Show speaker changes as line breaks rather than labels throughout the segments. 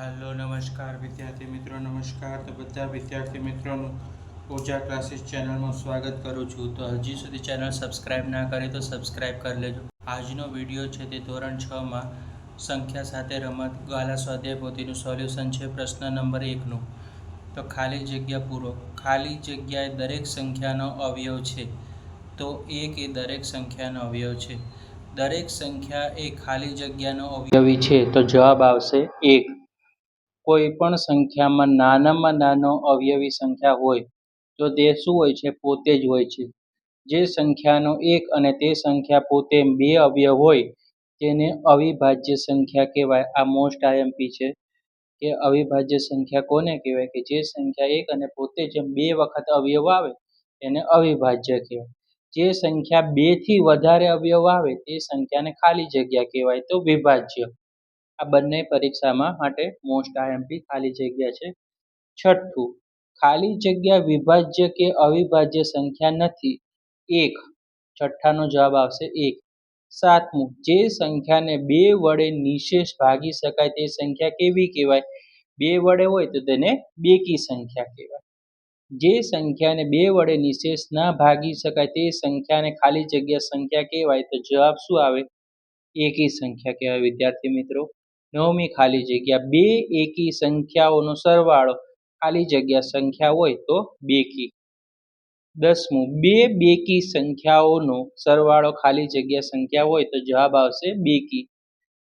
Hello नमस्कार विद्यार्थी मित्रों नमस्कार। तो बधा विद्यार्थी मित्रों ऊर्जा क्लासेस चैनल में स्वागत करूँ छूँ। तो हजी सुधी चैनल सब्सक्राइब ना करे तो सब्सक्राइब कर लेजो। आजनो विडियो है ते धोरण 6 में संख्या साथे रमत गाला स्वाध्याय पोथीनुं सोल्यूशन है प्रश्न नंबर 1 नु। तो खाली जग्या पूरो। खाली जग्या दरेक संख्यानो अवयव है। तो एक ए दरेक संख्यानो अवयव है। दरेक संख्या ए खाली जग्यानो अवयवी है। तो जवाब आवशे 1। कोईपण संख्यामां नानामां नानो अवयवी संख्या होय तो ते शुं होय छे? पोते ज होय छे। जे संख्यानो एक अने ते संख्या पोते बे अवयव होय तेने अविभाज्य संख्या कहेवाय। आ मोस्ट आईएमपी छे के अविभाज्य संख्या कोने कहेवाय? के जे संख्या एक अने पोते ज बे वखत अवयव आवे तेने अविभाज्य कहेवाय। जे संख्या बे थी वधारे अवयव आवे ते संख्याने खाली जग्या कहेवाय। तो विभाज्य। आ बंने परीक्षा माटे मोस्ट आईएमपी खाली जग्या छे। छठ्ठुं, खाली जग्या विभाज्य के अविभाज्य संख्या नथी। 1। छठ्ठानो जवाब आवशे 1। सातमुं, जे संख्याने बे वडे निशेष भागी शकाय ते संख्या केवी कहेवाय? बे वडे होय तो तेने बेकी संख्या कहेवाय। जे संख्याने बे वडे निशेष ना भागी शकाय ते संख्याने खाली जग्या संख्या कहेवाय। तो जवाब शुं आवे? एकी संख्या कहेवाय विद्यार्थी मित्रों। नवमी खाली जग्या बे एकी संख्याओनो सरवाळो खाली जग्या संख्या होय तो बेकी। 10मुं, बे बेकी संख्याओनो सरवाळो खाली जग्या संख्या होय तो जवाब आवशे बेकी।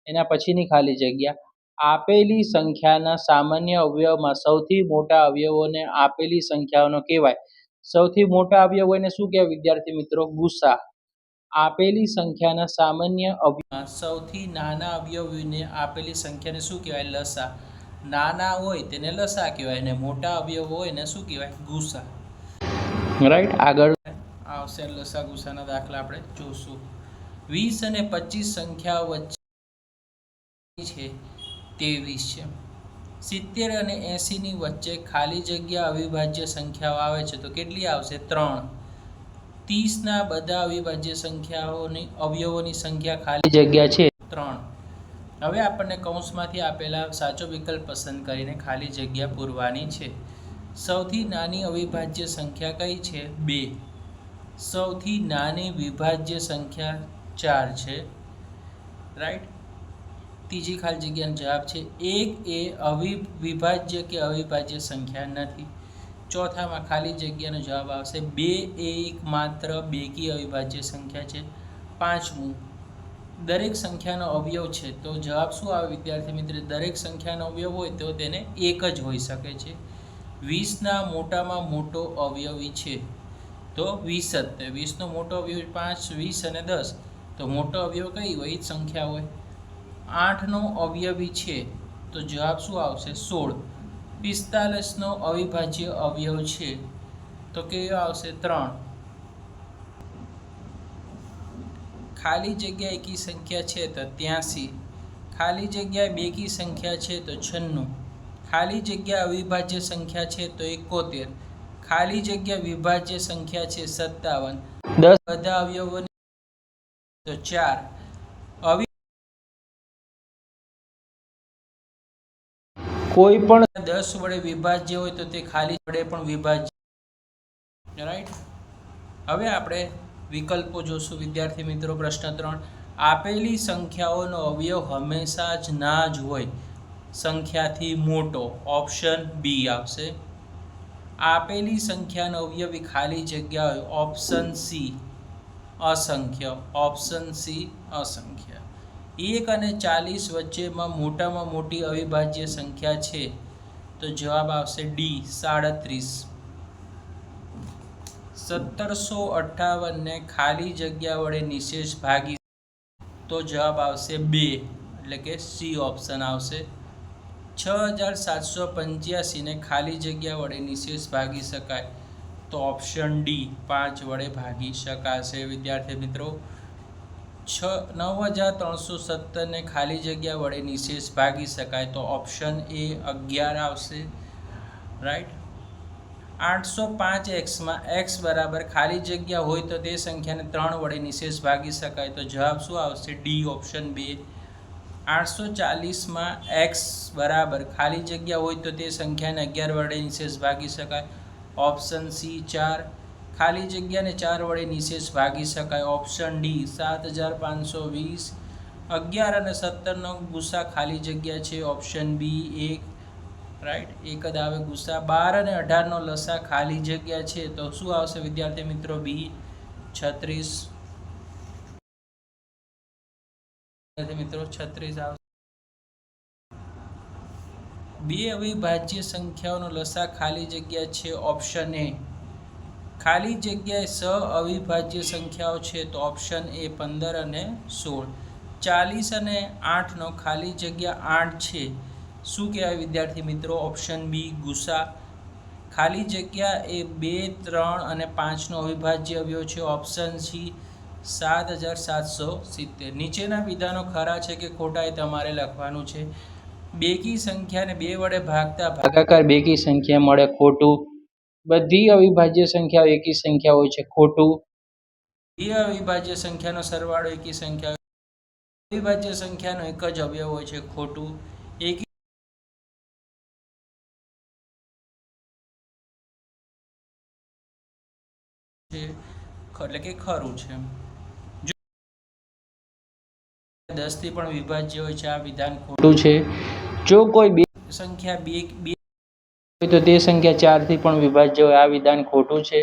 एना पछीनी खाली जग्या आपेली संख्याना सामान्य अवयवमां सौथी मोटा अवयवोने आपेली संख्याओनो कहेवाय। सौथी मोटा अवयव होयने शुं कहेवाय विद्यार्थी मित्रों? गुसा। आपेली संख्याना सामान्य अवयवमां सौथी नाना अवयवोने आपेली संख्याने शुं कहेवाय? लसा। नाना होय तेने लसा कहेवाय अने मोटा अवयव होय ने शुं कहेवाय? गुसा। राइट। आगळ आवशे लसा गुसाना दाखला आपणे जोशुं। 20 અને 25 संख्याओ वच्चे छे 23 छे। 70 અને 80 ની વચ્ચે ખાલી જગ્યા અવિભાજ્ય સંખ્યાઓ આવે છે તો કેટલી આવશે? 3। 30 ના બધા અવિભાજ્ય સંખ્યાઓની અવયવોની સંખ્યા ખાલી જગ્યા છે 3। હવે આપણને કૌંસમાંથી આપેલા સાચો વિકલ્પ પસંદ કરીને ખાલી જગ્યા પૂરવાની છે। સૌથી નાની અવિભાજ્ય સંખ્યા કઈ છે? 2। સૌથી નાની વિભાજ્ય સંખ્યા 4 છે। રાઈટ। ત્રીજી ખાલી જગ્યાનો જવાબ છે 1 એ અવિભાજ્ય કે અવિભાજ્ય સંખ્યા નથી। ચોથામાં ખાલી જગ્યાનો જવાબ આવશે 2 એ એકમાત્ર બેકી અવિભાજ્ય સંખ્યા છે। પાંચમું, દરેક સંખ્યાનો અવયવ છે તો જવાબ શું આવે વિદ્યાર્થી મિત્ર? દરેક સંખ્યાનો અવયવ હોય તો તેને એક જ હોઈ શકે છે। 20ના મોટામાં મોટો અવયવી છે તો 20 જ। 20નો મોટો અવયવ 5, 20 અને 10 તો મોટો અવયવ કઈ હોય? એ જ સંખ્યા હોય। 8નો અવયવી છે તો જવાબ શું આવશે? 16। 45નો અવિભાજ્ય અવયવ છે તો કેવો આવશે? 3। ખાલી જગ્યા એકી સંખ્યા છે તો 83। ખાલી જગ્યા બેકી સંખ્યા છે તો 96। ખાલી જગ્યા અવિભાજ્ય સંખ્યા છે તો 71। ખાલી જગ્યા વિભાજ્ય સંખ્યા છે 57। 10 બધા અવયવોની તો 4। કોઈ પણ 10 વડે વિભાજ્ય હોય તો તે ખાલી વડે પણ વિભાજ્ય। રાઈટ। હવે આપણે વિકલ્પો જોશું વિદ્યાર્થી મિત્રો। પ્રશ્ન 3, આપેલી સંખ્યાઓનો અવયવ હંમેશા જ ના જ હોય સંખ્યાથી મોટો। ઓપ્શન બી આવશે। આપેલી સંખ્યાનો અવયવી ખાલી જગ્યા હોય। ઓપ્શન સી અસંખ્ય। ઓપ્શન સી અસંખ્ય। 1 અને 40 વચ્ચેમાં મોટામાં મોટી અવિભાજ્ય સંખ્યા છે તો જવાબ આવશે ડી 37। 1758 ને ખાલી જગ્યા વડે નિશેષ ભાગી તો જવાબ આવશે 2 એટલે કે સી ઓપ્શન આવશે। 6785 ને ખાલી જગ્યા વડે નિશેષ ભાગી શકાય તો ઓપ્શન ડી 5 વડે ભાગી શકાશે વિદ્યાર્થી મિત્રો। 9317 ને ખાલી જગ્યા વડે નિશેષ ભાગી શકાય તો ઓપ્શન એ 11 આવશે। રાઈટ। 805x માં x બરાબર ખાલી જગ્યા હોય તો તે સંખ્યાને 3 વડે નિશેષ ભાગી શકાય તો જવાબ શું આવશે? ડી ઓપ્શન 2 840માં એક્સ બરાબર ખાલી જગ્યા હોય તો તે સંખ્યાને 11 વડે નિશેષ ભાગી શકાય. ઓપ્શન સી 4, ખાલી જગ્યાને 4 વડે નિશેષ ભાગી શકાય. Option D 7520. 11 અને 17નો ગુસા ખાલી જગ્યા છે. ઓપ્શન બી 1, રાઈટ, એક જ આવે ગુસા. 12 અને 18નો લસા ખાલી જગ્યા છે, તો શું આવશે વિદ્યાર્થી મિત્રો? બી 36. મિત્રો 36 આવશે. બે અવિભાજ્ય સંખ્યાઓનો લસા ખાલી જગ્યા છે. Option A. ખાલી જગ્યાએ સ અવિભાજ્ય સંખ્યાઓ છે, તો ઓપ્શન એ 15 અને 16. 40 અને 8નો ખાલી જગ્યા 8 છે, શું કહેવાય વિદ્યાર્થી મિત્રો? ઓપ્શન બી ગુસા. ખાલી જગ્યા એ 2, 3 અને 5નો અવિભાજ્ય અવયવ છે. Option C 7770. નીચેના વિધાનો ખરા છે કે ખોટા એ તમારે લખવાનું છે. બેકી સંખ્યાને 2 વડે ભાગતા ભાગાકાર બેકી સંખ્યા મળે. ખોટું. બધી અવિભાજ્ય સંખ્યાઓ એકી સંખ્યા હોય છે. ખોટું. બે અવિભાજ્ય સંખ્યાનો સરવાળો એકી સંખ્યા, અવિભાજ્ય સંખ્યાનો એક જ અવયવ હોય છે. ખોટું. એકી એટલે કે ખરું છે. 10 થી પણ વિભાજ્ય હોય છે, આ વિધાન ખોટું છે. જો કોઈ બે સંખ્યા બે હોય તો તે સંખ્યા 4 થી પણ વિભાજ્ય હોય, આ વિધાન ખોટું છે.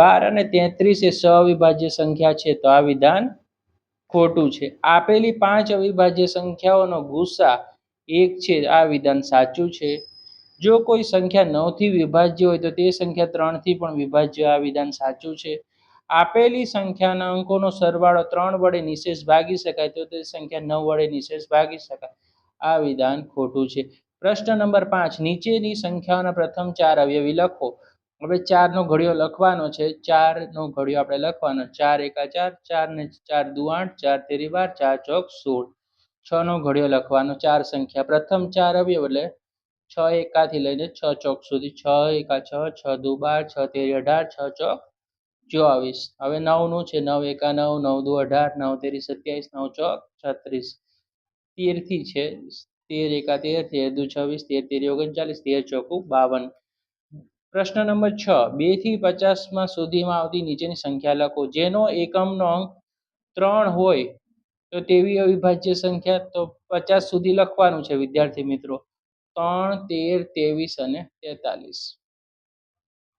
12 અને 33 એ સઅવિભાજ્ય સંખ્યા છે, તો આ વિધાન ખોટું છે. આપેલી 5 અવિભાજ્ય સંખ્યાઓનો ગુસા 1 છે, આ વિધાન સાચું છે. જો કોઈ સંખ્યા 9 થી વિભાજ્ય હોય તો તે સંખ્યા 3 થી પણ વિભાજ્ય, આ વિધાન સાચું છે. આપેલી સંખ્યાના અંકોનો સરવાળો 3 વડે નિશેષ ભાગી શકાય તો તે સંખ્યા 9 વડે નિશેષ ભાગી શકાય, આ વિધાન ખોટું છે. પ્રશ્ન નંબર 5, નીચેની સંખ્યાઓના પ્રથમ 4 અવયવી લખો. હવે 4 નો ઘડિયો લખવાનો છે. 4 નો ઘડિયો આપણે લખવાનો. 4 એકા 4, 4 ને 4 દુ 8, 4 તેરી 12, 4 ચોક 16. 6 નો ઘડિયો લખવાનો. 4 સંખ્યા પ્રથમ 4 અવયવ એટલે 6 એકાથી લઈને 6 ચોક સુધી. 6 એકા 6, 6 દુ 12, 6 તેરી 18, 6 ચોક 24. હવે 9 નું છે. 9 એકા 9, 9 દુ 18, 9 તેરી 27, 9 ચોક 36. 13 થી છે. 13 એકા 13, 13 દુ 26, 13 તેરી 39, 13 ચોકુ 52. પ્રશ્ન નંબર 6, 2 થી 50 સુધીમાં આવતી નીચેની સંખ્યા લખો. જેનો એકમનો અંક 3 હોય તો તેવી અવિભાજ્ય સંખ્યા, તો 50 સુધી લખવાનું છે વિદ્યાર્થી મિત્રો. 3, 13, 23 અને 43.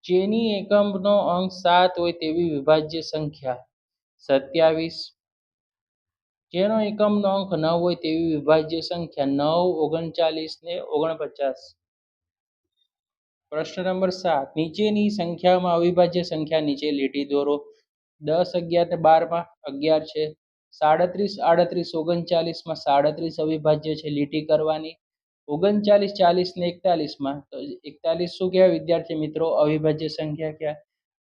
જેની એકમનો અંક 7 હોય તેવી વિભાજ્ય સંખ્યા 27. જેનો એકમનો અંક 9 હોય તેવી વિભાજ્ય સંખ્યા 9, 39 ને 49. પ્રશ્ન નંબર 7, નીચેની સંખ્યામાં અવિભાજ્ય સંખ્યા નીચે લીટી દોરો. 10, 11 ને 12 11 છે. 37, 38, 39 37 અવિભાજ્ય છે, લીટી કરવાની. 39, 40 ને 41 તો 41 શું કહેવાય વિદ્યાર્થી મિત્રો? અવિભાજ્ય સંખ્યા કહેવાય.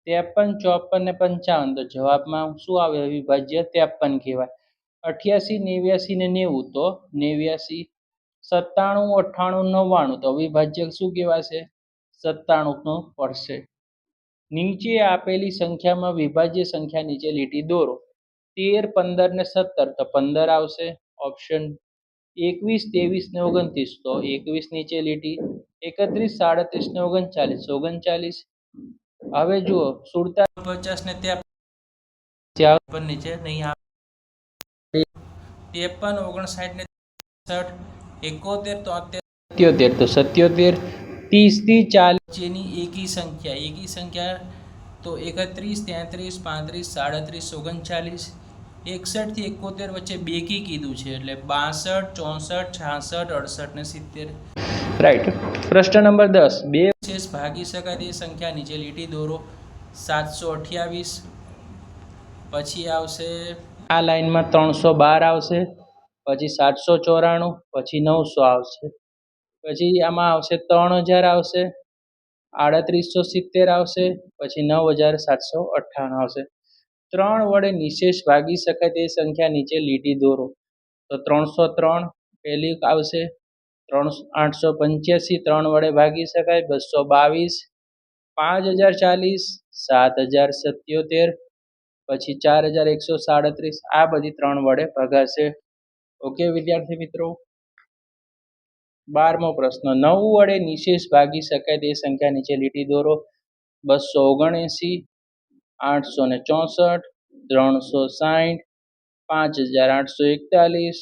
53, 54 ને 55 તો જવાબમાં શું આવે? અવિભાજ્ય 53 કહેવાય. 88, 89 ને 90 તો 89. 97, 98, 99 તો અવિભાજ્ય શું કહેવાશે? 97 નો પડશે. નીચે આપેલી સંખ્યામાં વિભાજ્ય સંખ્યા નીચે લીટી દોરો. 13, 15 ને 17 તો 15 આવશે. ઓપ્શન 21, 23 ને 29 તો 21 નીચે લીટી. 31, 37 ને 39, 39. હવે જુઓ 47, 50 ને 53 નીચે નહીં આવે. 53, 59 ને 63, 71, 73 તો 77. 30 થી 40 જેની એકી સંખ્યા તો 31, 33, 35, 37, 39. 61 થી 71 વચ્ચે બેકી કીધું છે એટલે 62, 64, 66, 68 ને 70. રાઈટ. પ્રશ્ન નંબર 10, બે વિશેષ ભાગી શકાય તે સંખ્યા નીચે લીટી દોરો. 728, પછી આવશે આ લાઈનમાં 312 આવશે, પછી 794, પછી 900 આવશે, પછી આમાં આવશે 3000 આવશે, 3870 આવશે, પછી 9758 આવશે. 3 વડે નિશેષ ભાગી શકાય તે સંખ્યા નીચે લીટી દોરો. તો 303 પહેલી આવશે. 885 3 વડે ભાગી શકાય. 222, 5040, 7077, પછી 4137. આ બધી 3 વડે ભગાશે. ઓકે વિદ્યાર્થી મિત્રો, 12મો પ્રશ્ન, 9 વડે નિશેષ ભાગી શકાય તે સંખ્યા નીચે લીટી દોરો. 279, 864, 360, 5841,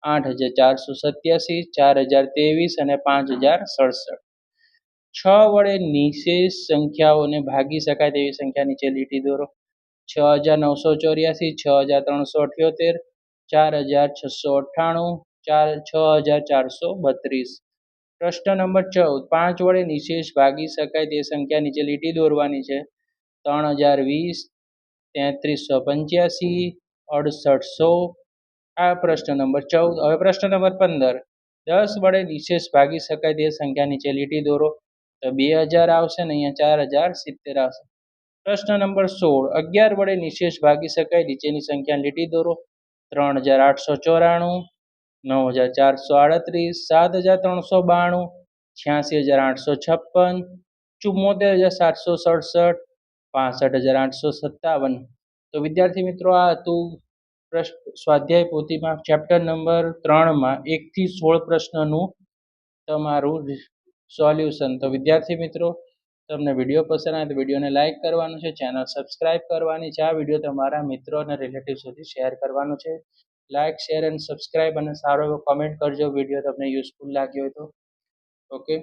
8487, 4023 અને 5067. 6 વડે નિશેષ સંખ્યાઓને ભાગી શકાય તેવી સંખ્યા નીચે લીટી દોરો. 6984, 6378, 4698, 6432. પ્રશ્ન નંબર 14, 5 વડે નિશેષ ભાગી શકાય તે સંખ્યા નીચે લીટી દોરવાની છે. 3020, 3385, 6800. આ પ્રશ્ન નંબર 14. હવે પ્રશ્ન નંબર 15, 10 વડે નિશેષ ભાગી શકાય તે સંખ્યા નીચે લીટી દોરો. તો 2000 આવશે ને અહીંયા 4070 આવશે. પ્રશ્ન નંબર 16, 11 વડે નિશેષ ભાગી શકાય નીચેની સંખ્યા લીટી દોરો. 3894, 9438, 7392, 86856, 74767, 65857. તો વિદ્યાર્થી મિત્રો, આ હતું સ્વાધ્યાય પોથીમાં ચેપ્ટર નંબર 3માં 1 થી 16 પ્રશ્નનું તમારું સોલ્યુશન. તો વિદ્યાર્થી મિત્રો, તમને વિડીયો પસંદ આવે તો વિડીયોને લાઇક કરવાનું છે, ચેનલ સબસ્ક્રાઇબ કરવાની છે, આ વિડીયો તમારા મિત્રો અને રિલેટિવ સુધી શેર કરવાનું છે. લાઇક, શેર અને સબસ્ક્રાઇબ અને સારો એવો કમેન્ટ કરજો વિડીયો તમને યુઝફુલ લાગ્યો હોય તો. ઓકે.